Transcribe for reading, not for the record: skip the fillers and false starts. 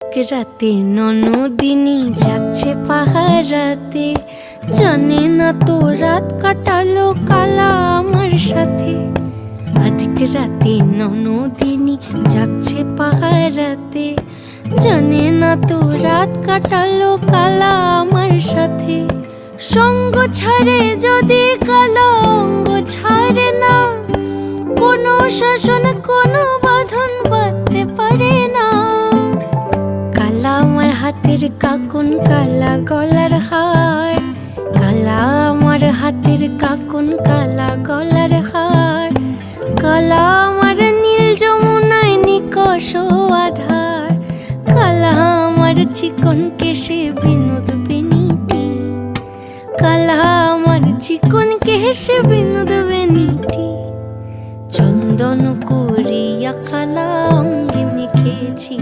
রাতে ননদিনী যাচ্ছে পাহারাতে, জানে না তো রাত কাটালো কালা আমার সাথে। আধিক রাতে ননদিনী যাচ্ছে পাহারাতে, জানে না তো রাত কাটালো কালা আমার সাথে। সঙ্গ ছাড়ে যদি কালা অঙ্গ ছাড়ে না, কোনো শাসন কোনো বাঁধন বাঁধতে পারে না। কালা আমার হাতের কাকুন কালা গলার হার, কালা আমার হাতের কাকুন কালা গলার হার। কালা আমার নীল যমুনায় নিকষ আধার, কালা আমার চিকন কেশে বিনোদ বেনিটি, কালা আমার চিকন কেশে বিনোদ বেনিটি। চন্দন করিয়া কালা অঙ্গে মেখেছি।